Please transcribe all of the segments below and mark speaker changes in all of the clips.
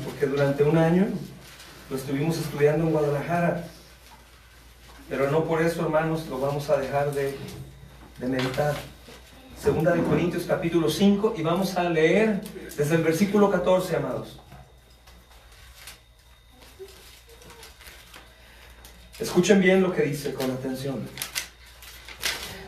Speaker 1: porque durante un año lo estuvimos estudiando en Guadalajara, pero no por eso, hermanos, lo vamos a dejar de meditar. Segunda de Corintios capítulo 5, y vamos a leer desde el versículo 14, amados. Escuchen bien lo que dice con atención.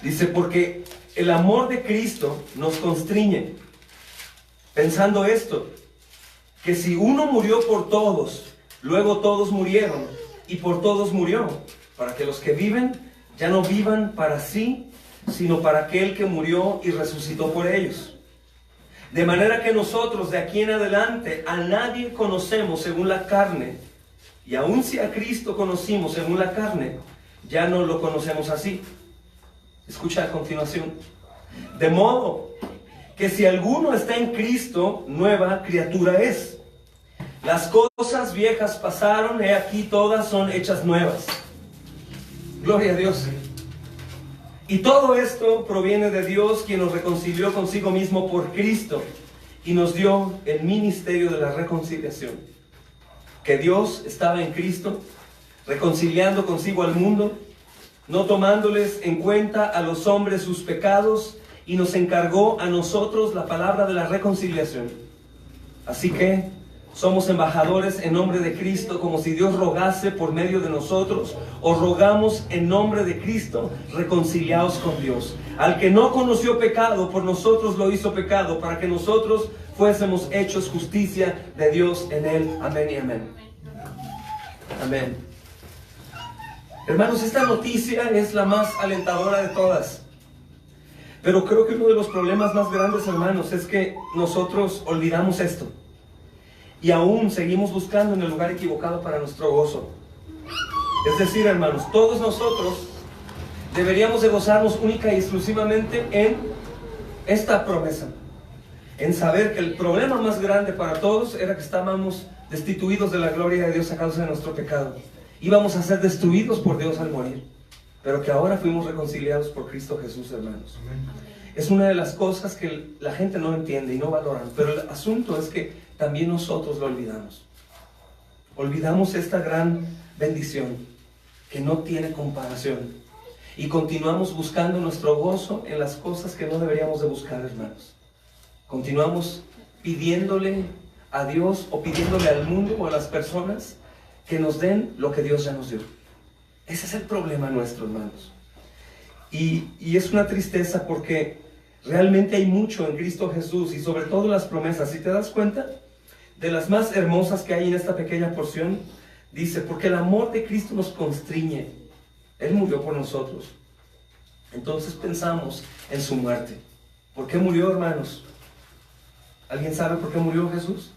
Speaker 1: Dice: porque el amor de Cristo nos constriñe, pensando esto, que si uno murió por todos, luego todos murieron, y por todos murió, para que los que viven ya no vivan para sí, sino para aquel que murió y resucitó por ellos. De manera que nosotros de aquí en adelante a nadie conocemos según la carne, y aun si a Cristo conocimos según la carne, ya no lo conocemos así. Escucha a continuación. De modo que si alguno está en Cristo, nueva criatura es. Las cosas viejas pasaron, he aquí todas son hechas nuevas. Gloria a Dios. Y todo esto proviene de Dios, quien nos reconcilió consigo mismo por Cristo y nos dio el ministerio de la reconciliación. Que Dios estaba en Cristo, reconciliando consigo al mundo, no tomándoles en cuenta a los hombres sus pecados, y nos encargó a nosotros la palabra de la reconciliación. Así que somos embajadores en nombre de Cristo, como si Dios rogase por medio de nosotros. Os rogamos en nombre de Cristo, reconciliaos con Dios. Al que no conoció pecado, por nosotros lo hizo pecado, para que nosotros fuésemos hechos justicia de Dios en él. Amén y amén. Amén. Hermanos, esta noticia es la más alentadora de todas. Pero creo que uno de los problemas más grandes, hermanos, es que nosotros olvidamos esto. Y aún seguimos buscando en el lugar equivocado para nuestro gozo. Es decir, hermanos, todos nosotros deberíamos de gozarnos única y exclusivamente en esta promesa. En saber que el problema más grande para todos era que estábamos destituidos de la gloria de Dios a causa de nuestro pecado. Íbamos a ser destruidos por Dios al morir. Pero que ahora fuimos reconciliados por Cristo Jesús, hermanos. Es una de las cosas que la gente no entiende y no valora. Pero el asunto es que también nosotros lo olvidamos. Olvidamos esta gran bendición que no tiene comparación. Y continuamos buscando nuestro gozo en las cosas que no deberíamos de buscar, hermanos. Continuamos pidiéndole a Dios o pidiéndole al mundo o a las personas que nos den lo que Dios ya nos dio. Ese es el problema nuestro, hermanos. Y es una tristeza porque realmente hay mucho en Cristo Jesús y sobre todo las promesas. Si te das cuenta, de las más hermosas que hay en esta pequeña porción, dice: porque el amor de Cristo nos constriñe. Él murió por nosotros. Entonces pensamos en su muerte. ¿Por qué murió, hermanos? ¿Alguien sabe por qué murió Jesús?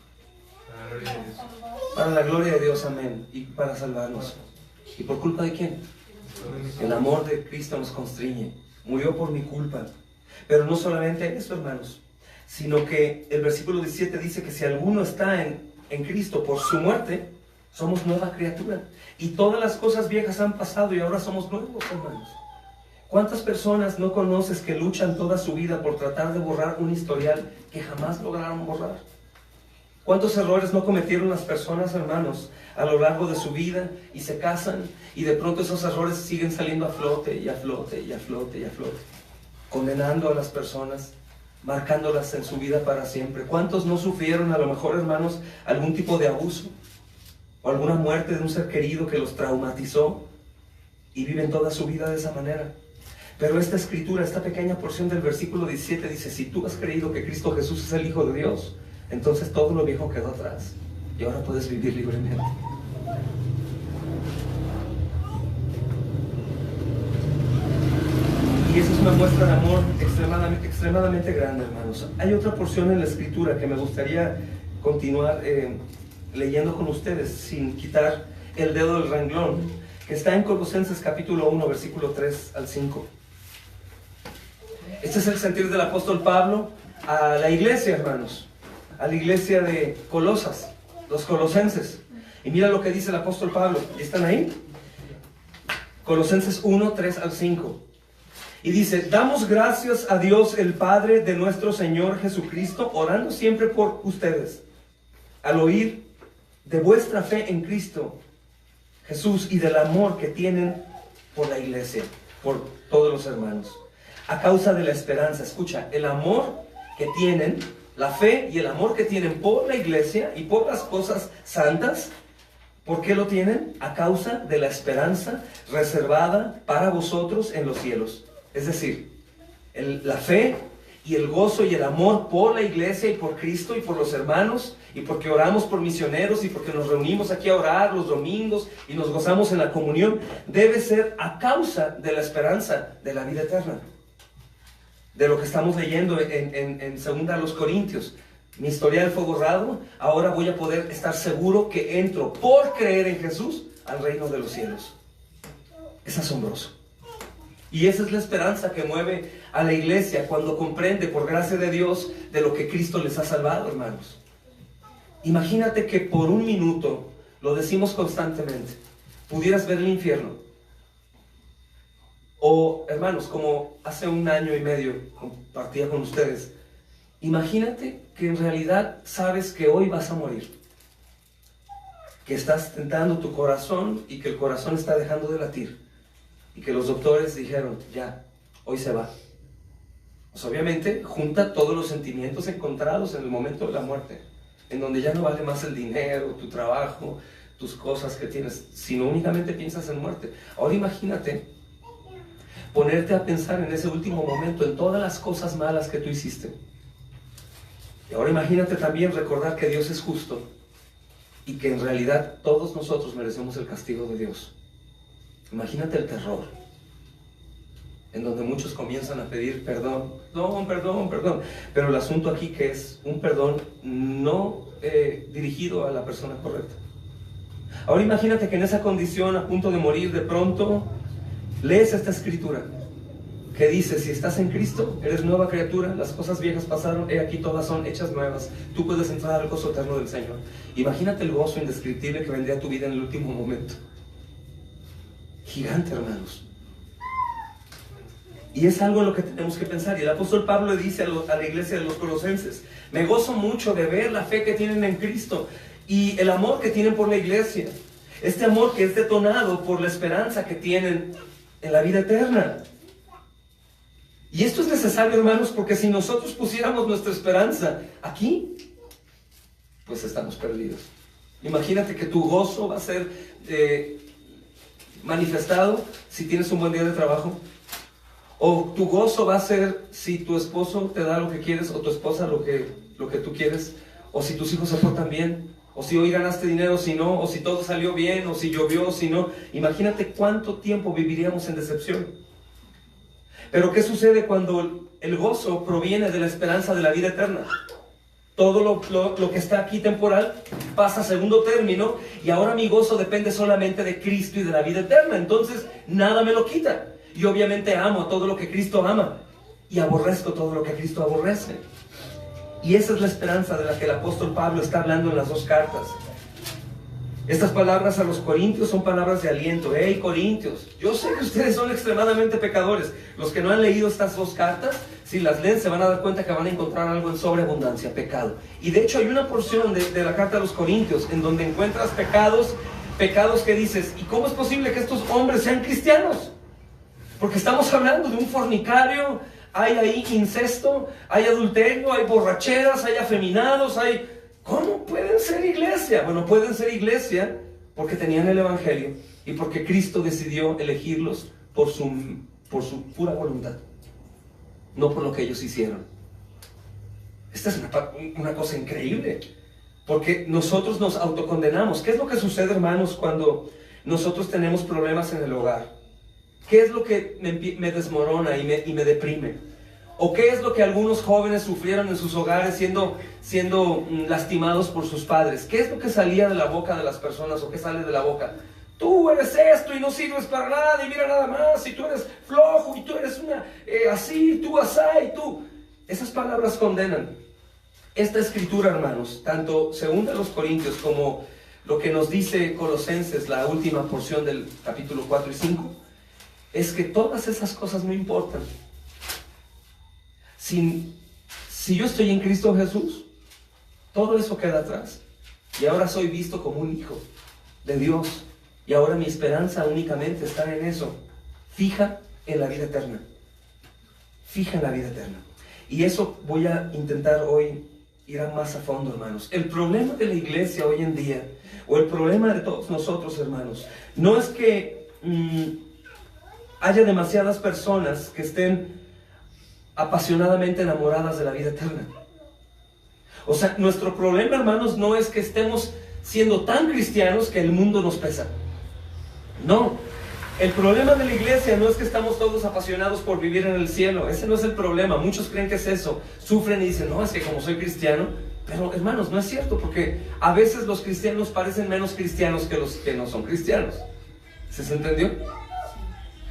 Speaker 1: Para la gloria de Dios, amén. Y para salvarnos. ¿Y por culpa de quién? El amor de Cristo nos constriñe. Murió por mi culpa. Pero no solamente eso, hermanos, sino que el versículo 17 dice que si alguno está en Cristo por su muerte, somos nueva criatura. Y todas las cosas viejas han pasado y ahora somos nuevos, hermanos. ¿Cuántas personas no conoces que luchan toda su vida por tratar de borrar un historial que jamás lograron borrar? ¿Cuántos errores no cometieron las personas, hermanos, a lo largo de su vida y se casan y de pronto esos errores siguen saliendo a flote y a flote y a flote y a flote, condenando a las personas, marcándolas en su vida para siempre? ¿Cuántos no sufrieron a lo mejor, hermanos, algún tipo de abuso o alguna muerte de un ser querido que los traumatizó y viven toda su vida de esa manera? Pero esta escritura, esta pequeña porción del versículo 17 dice: si tú has creído que Cristo Jesús es el Hijo de Dios, entonces todo lo viejo quedó atrás y ahora puedes vivir libremente. Y esa es una muestra de amor extremadamente grande, hermanos. Hay otra porción en la escritura que me gustaría continuar leyendo con ustedes sin quitar el dedo del renglón, que está en Colosenses capítulo 1, versículo 3 al 5. Este es el sentir del apóstol Pablo a la iglesia, hermanos, a la iglesia de Colosas, los colosenses. Y mira lo que dice el apóstol Pablo. ¿Están ahí? Colosenses 1, 3 al 5. Y dice: damos gracias a Dios el Padre de nuestro Señor Jesucristo, orando siempre por ustedes, al oír de vuestra fe en Cristo Jesús y del amor que tienen por la iglesia, por todos los hermanos. A causa de la esperanza, escucha, el amor que tienen, la fe y el amor que tienen por la iglesia y por las cosas santas. ¿Por qué lo tienen? A causa de la esperanza reservada para vosotros en los cielos. Es decir, la fe y el gozo y el amor por la iglesia y por Cristo y por los hermanos, y porque oramos por misioneros y porque nos reunimos aquí a orar los domingos y nos gozamos en la comunión, debe ser a causa de la esperanza de la vida eterna. De lo que estamos leyendo en 2 Corintios. Mi historial fue borrado, ahora voy a poder estar seguro que entro por creer en Jesús al reino de los cielos. Es asombroso. Y esa es la esperanza que mueve a la iglesia cuando comprende por gracia de Dios de lo que Cristo les ha salvado, hermanos. Imagínate que por un minuto, lo decimos constantemente, pudieras ver el infierno. O, hermanos, como hace 1 año y medio compartía con ustedes, imagínate que en realidad sabes que hoy vas a morir, que estás tentando tu corazón y que el corazón está dejando de latir y que los doctores dijeron, ya, hoy se va. Pues obviamente junta todos los sentimientos encontrados en el momento de la muerte, en donde ya no vale más el dinero, tu trabajo, tus cosas que tienes, sino únicamente piensas en muerte. Ahora imagínate ponerte a pensar en ese último momento en todas las cosas malas que tú hiciste. Y ahora imagínate también recordar que Dios es justo y que en realidad todos nosotros merecemos el castigo de Dios. Imagínate el terror, en donde muchos comienzan a pedir perdón, perdón, pero el asunto aquí que es un perdón no dirigido a la persona correcta. Ahora imagínate que en esa condición, a punto de morir, de pronto lees esta escritura que dice, si estás en Cristo, eres nueva criatura, las cosas viejas pasaron, he aquí todas son hechas nuevas, tú puedes entrar al gozo eterno del Señor. Imagínate el gozo indescriptible que vendría a tu vida en el último momento. Gigante, hermanos. Y es algo en lo que tenemos que pensar. Y el apóstol Pablo le dice a la iglesia de los Colosenses, me gozo mucho de ver la fe que tienen en Cristo y el amor que tienen por la iglesia. Este amor que es detonado por la esperanza que tienen en la vida eterna. Y esto es necesario, hermanos, porque si nosotros pusiéramos nuestra esperanza aquí, pues estamos perdidos. Imagínate que tu gozo va a ser manifestado si tienes un buen día de trabajo, o tu gozo va a ser si tu esposo te da lo que quieres, o tu esposa lo que tú quieres, o si tus hijos se portan bien, o si hoy ganaste dinero, si no, o si todo salió bien, o si llovió, si no. Imagínate cuánto tiempo viviríamos en decepción. Pero ¿qué sucede cuando el gozo proviene de la esperanza de la vida eterna? Todo lo que está aquí temporal pasa a segundo término y ahora mi gozo depende solamente de Cristo y de la vida eterna. Entonces nada me lo quita. Y obviamente amo todo lo que Cristo ama y aborrezco todo lo que Cristo aborrece. Y esa es la esperanza de la que el apóstol Pablo está hablando en las 2 cartas. Estas palabras a los corintios son palabras de aliento. Hey, corintios, yo sé que ustedes son extremadamente pecadores. Los que no han leído estas 2 cartas, si las leen se van a dar cuenta que van a encontrar algo en sobreabundancia, pecado. Y de hecho hay una porción de la carta a los corintios en donde encuentras pecados que dices, ¿y cómo es posible que estos hombres sean cristianos? Porque estamos hablando de un fornicario, hay ahí incesto, hay adulterio, hay borracheras, hay afeminados, hay... ¿Cómo pueden ser iglesia? Bueno, pueden ser iglesia porque tenían el evangelio y porque Cristo decidió elegirlos por su pura voluntad, no por lo que ellos hicieron. Esta es una cosa increíble, porque nosotros nos autocondenamos. ¿Qué es lo que sucede, hermanos, cuando nosotros tenemos problemas en el hogar? ¿Qué es lo que me desmorona y me deprime? ¿O qué es lo que algunos jóvenes sufrieron en sus hogares siendo lastimados por sus padres? ¿Qué es lo que salía de la boca de las personas o qué sale de la boca? Tú eres esto y no sirves para nada y mira nada más y tú eres flojo y tú eres así, tú asá y tú. Esas palabras condenan. Esta escritura, hermanos, tanto 2 Corintios como lo que nos dice Colosenses, la última porción del capítulo 4 y 5, es que todas esas cosas no importan. Si yo estoy en Cristo Jesús, todo eso queda atrás. y ahora soy visto como un hijo de Dios, y ahora mi esperanza únicamente está en eso, fija en la vida eterna, fija en la vida eterna. Y eso voy a intentar hoy ir más a fondo, hermanos. El problema de la iglesia hoy en día, o el problema de todos nosotros, hermanos, no es que haya demasiadas personas que estén apasionadamente enamoradas de la vida eterna. O sea, nuestro problema, hermanos, no es que estemos siendo tan cristianos que el mundo nos pesa. No. El problema de la iglesia no es que estamos todos apasionados por vivir en el cielo. Ese no es el problema. Muchos creen que es eso. Sufren y dicen, no, es que como soy cristiano. Pero, hermanos, no es cierto, porque a veces los cristianos parecen menos cristianos que los que no son cristianos. ¿Se entendió?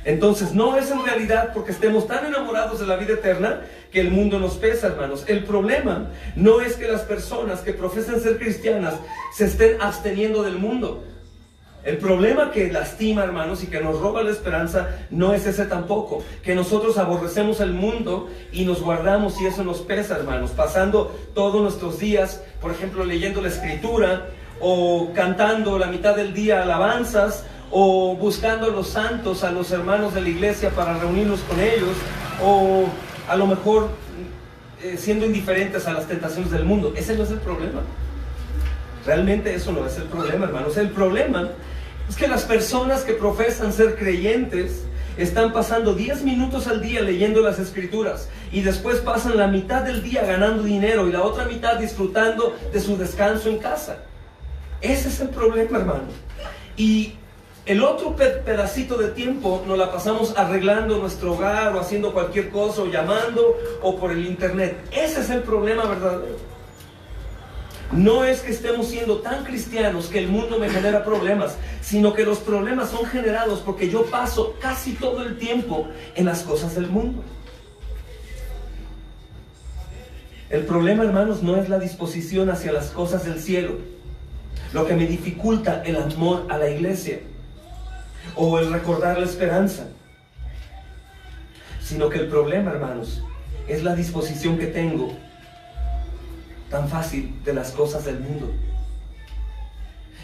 Speaker 1: Entonces, no es en realidad porque estemos tan enamorados de la vida eterna que el mundo nos pesa, hermanos. El problema no es que las personas que profesan ser cristianas se estén absteniendo del mundo. El problema que lastima, hermanos, y que nos roba la esperanza, no es ese tampoco. Que nosotros aborrecemos el mundo y nos guardamos, y eso nos pesa, hermanos. Pasando todos nuestros días, por ejemplo, leyendo la Escritura, o cantando la mitad del día alabanzas, o buscando a los santos, a los hermanos de la iglesia para reunirnos con ellos, o a lo mejor siendo indiferentes a las tentaciones del mundo. Ese no es el problema. Realmente eso no es el problema, hermanos. El problema es que las personas que profesan ser creyentes están pasando 10 minutos al día leyendo las Escrituras, y después pasan la mitad del día ganando dinero y la otra mitad disfrutando de su descanso en casa. Ese es el problema, hermano. Y el otro pedacito de tiempo nos la pasamos arreglando nuestro hogar, o haciendo cualquier cosa, o llamando, o por el internet. Ese es el problema verdadero. No es que estemos siendo tan cristianos que el mundo me genera problemas, sino que los problemas son generados porque yo paso casi todo el tiempo en las cosas del mundo. El problema, hermanos, no es la disposición hacia las cosas del cielo, lo que me dificulta el amor a la iglesia, o el recordar la esperanza, sino que el problema, hermanos, es la disposición que tengo tan fácil de las cosas del mundo.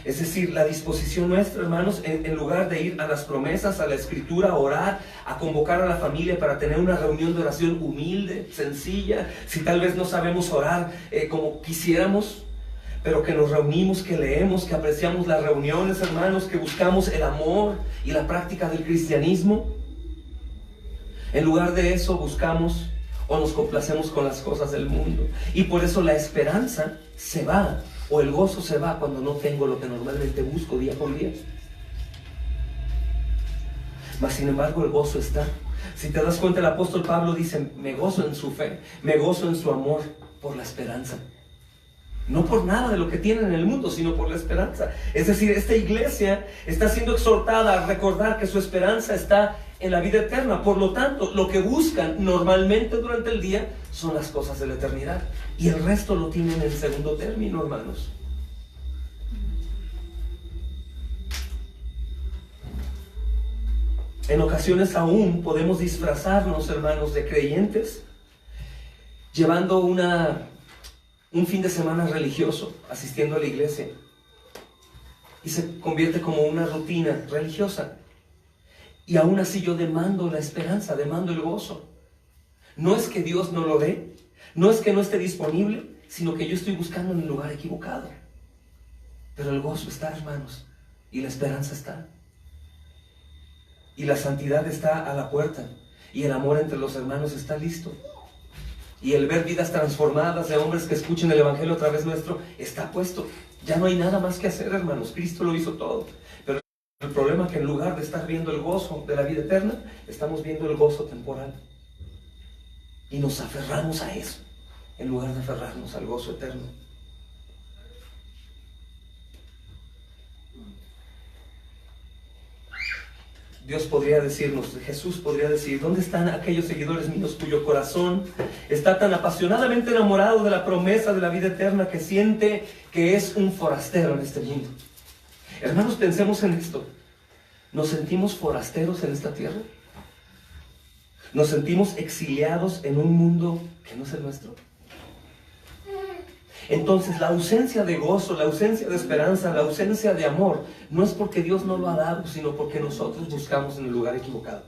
Speaker 1: Es decir, la disposición nuestra, hermanos, en lugar de ir a las promesas, a la Escritura, a orar, a convocar a la familia para tener una reunión de oración humilde, sencilla, si tal vez no sabemos orar como quisiéramos, pero que nos reunimos, que leemos, que apreciamos las reuniones, hermanos, que buscamos el amor y la práctica del cristianismo. En lugar de eso buscamos o nos complacemos con las cosas del mundo. Y por eso la esperanza se va, o el gozo se va, cuando no tengo lo que normalmente busco día con día. Mas sin embargo el gozo está. Si te das cuenta, el apóstol Pablo dice, me gozo en su fe, me gozo en su amor, por la esperanza. No por nada de lo que tienen en el mundo, sino por la esperanza. Es decir, esta iglesia está siendo exhortada a recordar que su esperanza está en la vida eterna. Por lo tanto, lo que buscan normalmente durante el día son las cosas de la eternidad, y el resto lo tienen en segundo término, hermanos. En ocasiones aún podemos disfrazarnos, hermanos, de creyentes, llevando un fin de semana religioso, asistiendo a la iglesia, y se convierte como una rutina religiosa. Y aún así yo demando la esperanza, demando el gozo. No es que Dios no lo dé, no es que no esté disponible, sino que yo estoy buscando en el lugar equivocado. Pero el gozo está, hermanos, y la esperanza está, y la santidad está a la puerta, y el amor entre los hermanos está listo, y el ver vidas transformadas de hombres que escuchen el evangelio a través nuestro está puesto. Ya no hay nada más que hacer, hermanos. Cristo lo hizo todo. Pero el problema es que en lugar de estar viendo el gozo de la vida eterna, estamos viendo el gozo temporal, y nos aferramos a eso en lugar de aferrarnos al gozo eterno. Dios podría decirnos, Jesús podría decir, ¿dónde están aquellos seguidores míos cuyo corazón está tan apasionadamente enamorado de la promesa de la vida eterna que siente que es un forastero en este mundo? Hermanos, pensemos en esto. ¿Nos sentimos forasteros en esta tierra? ¿Nos sentimos exiliados en un mundo que no es el nuestro? Entonces la ausencia de gozo, la ausencia de esperanza, la ausencia de amor, no es porque Dios no lo ha dado, sino porque nosotros buscamos en el lugar equivocado.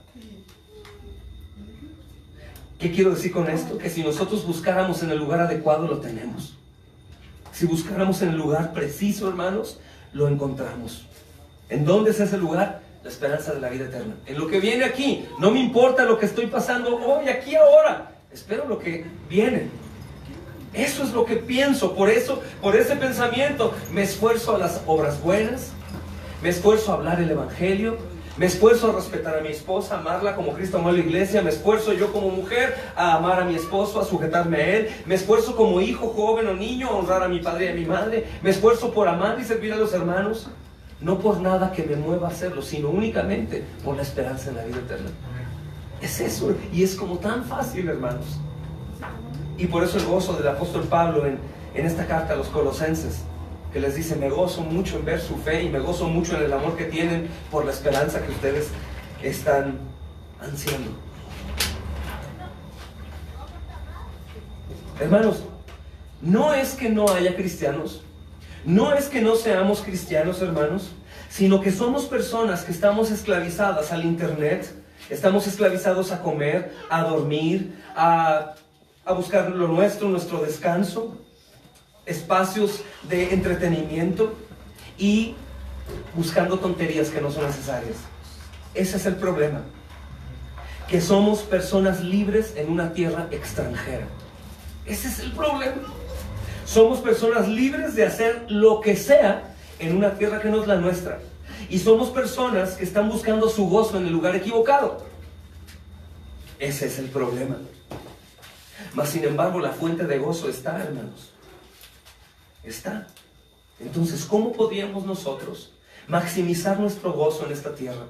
Speaker 1: ¿Qué quiero decir con esto? Que si nosotros buscáramos en el lugar adecuado, lo tenemos. Si buscáramos en el lugar preciso, hermanos, lo encontramos. ¿En dónde es ese lugar? La esperanza de la vida eterna. En lo que viene aquí. No me importa lo que estoy pasando hoy, aquí, ahora. Espero lo que viene. Eso es lo que pienso. Por eso, por ese pensamiento, me esfuerzo a las obras buenas. Me esfuerzo a hablar el evangelio. Me esfuerzo a respetar a mi esposa, a amarla como Cristo amó a la iglesia. Me esfuerzo yo como mujer a amar a mi esposo, a sujetarme a él. Me esfuerzo como hijo, joven o niño a honrar a mi padre y a mi madre. Me esfuerzo por amar y servir a los hermanos. No por nada que me mueva a hacerlo, sino únicamente por la esperanza en la vida eterna. Es eso, y es como tan fácil, hermanos. Y por eso el gozo del apóstol Pablo en esta carta a los Colosenses, que les dice: me gozo mucho en ver su fe y me gozo mucho en el amor que tienen por la esperanza que ustedes están ansiando. Hermanos, no es que no haya cristianos, no es que no seamos cristianos, hermanos, sino que somos personas que estamos esclavizadas al internet, estamos esclavizados a comer, a dormir, a buscar lo nuestro, nuestro descanso, espacios de entretenimiento y buscando tonterías que no son necesarias. Ese es el problema, que somos personas libres en una tierra extranjera. Ese es el problema. Somos personas libres de hacer lo que sea en una tierra que no es la nuestra. Y somos personas que están buscando su gozo en el lugar equivocado. Ese es el problema. Mas sin embargo, la fuente de gozo está, hermanos. Está. Entonces, ¿cómo podríamos nosotros maximizar nuestro gozo en esta tierra?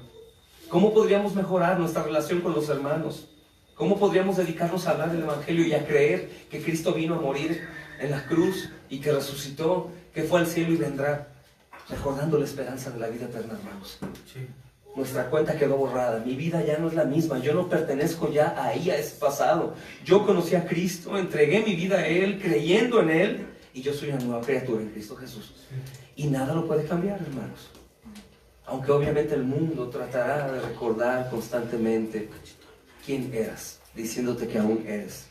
Speaker 1: ¿Cómo podríamos mejorar nuestra relación con los hermanos? ¿Cómo podríamos dedicarnos a hablar del evangelio y a creer que Cristo vino a morir en la cruz y que resucitó, que fue al cielo y vendrá, recordando la esperanza de la vida eterna, hermanos? Sí. Nuestra cuenta quedó borrada, mi vida ya no es la misma, yo no pertenezco ya ahí, a ese pasado. Yo conocí a Cristo, entregué mi vida a Él, creyendo en Él, y yo soy una nueva criatura en Cristo Jesús. Y nada lo puede cambiar, hermanos. Aunque obviamente el mundo tratará de recordar constantemente quién eras, diciéndote que aún eres.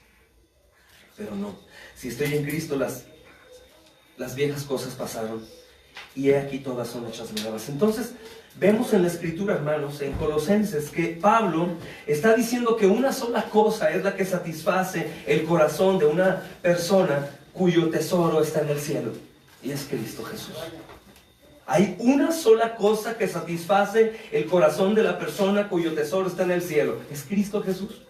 Speaker 1: Pero no, si estoy en Cristo, las viejas cosas pasaron, y he aquí todas son hechas nuevas. Entonces, vemos en la Escritura, hermanos, en Colosenses, que Pablo está diciendo que una sola cosa es la que satisface el corazón de una persona cuyo tesoro está en el cielo, y es Cristo Jesús. Hay una sola cosa que satisface el corazón de la persona cuyo tesoro está en el cielo, es Cristo Jesús.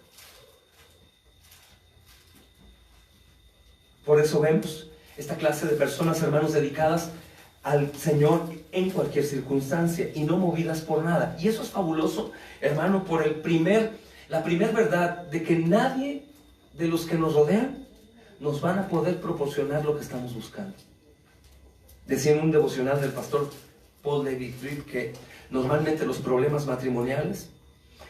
Speaker 1: Por eso vemos esta clase de personas, hermanos, dedicadas al Señor en cualquier circunstancia y no movidas por nada. Y eso es fabuloso, hermano, por la primer verdad de que nadie de los que nos rodean nos van a poder proporcionar lo que estamos buscando. Decía en un devocional del pastor Paul David Tripp que normalmente los problemas matrimoniales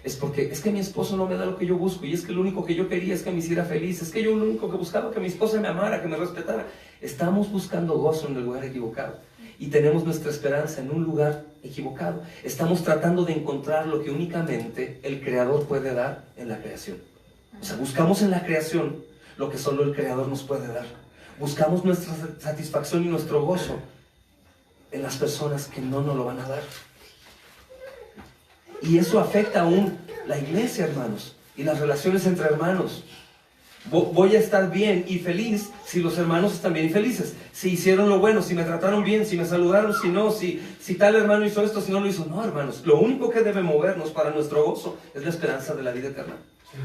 Speaker 1: es porque es que mi esposo no me da lo que yo busco, y es que lo único que yo quería es que me hiciera feliz, es que yo lo único que buscaba que mi esposa me amara, que me respetara. Estamos buscando gozo en el lugar equivocado y tenemos nuestra esperanza en un lugar equivocado. Estamos tratando de encontrar lo que únicamente el Creador puede dar en la creación. O sea, buscamos en la creación lo que solo el Creador nos puede dar. Buscamos nuestra satisfacción y nuestro gozo en las personas que no nos lo van a dar. Y eso afecta aún la iglesia, hermanos, y las relaciones entre hermanos. Voy a estar bien y feliz si los hermanos están bien y felices, si hicieron lo bueno, si me trataron bien, si me saludaron, si no, si tal hermano hizo esto, si no lo hizo. No, hermanos, lo único que debe movernos para nuestro gozo es la esperanza de la vida eterna.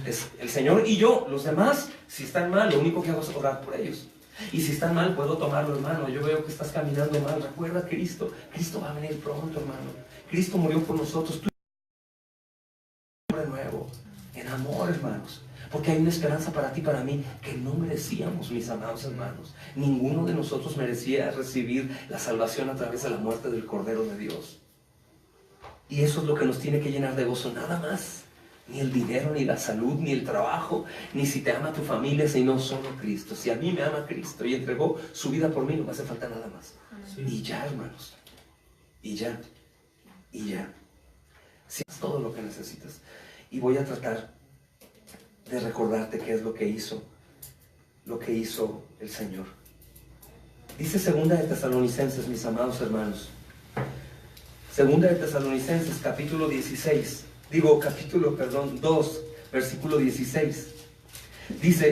Speaker 1: Es el Señor y yo. Los demás, si están mal, lo único que hago es orar por ellos. Y si están mal, puedo tomarlo, hermano. Yo veo que estás caminando mal. Recuerda a Cristo. Cristo va a venir pronto, hermano. Cristo murió por nosotros. Tú de nuevo, en amor, hermanos. Porque hay una esperanza para ti y para mí que no merecíamos, mis amados hermanos. Ninguno de nosotros merecía recibir la salvación a través de la muerte del Cordero de Dios. Y eso es lo que nos tiene que llenar de gozo, nada más. Ni el dinero, ni la salud, ni el trabajo, ni si te ama tu familia, sino solo Cristo. Si a mí me ama Cristo y entregó su vida por mí, no me hace falta nada más. Sí. Y ya, hermanos. Y ya. Y ya. Si es todo lo que necesitas. Y voy a tratar de recordarte qué es lo que hizo el Señor. Dice Segunda de Tesalonicenses, mis amados hermanos. Segunda de Tesalonicenses, capítulo 2, versículo 16. Dice: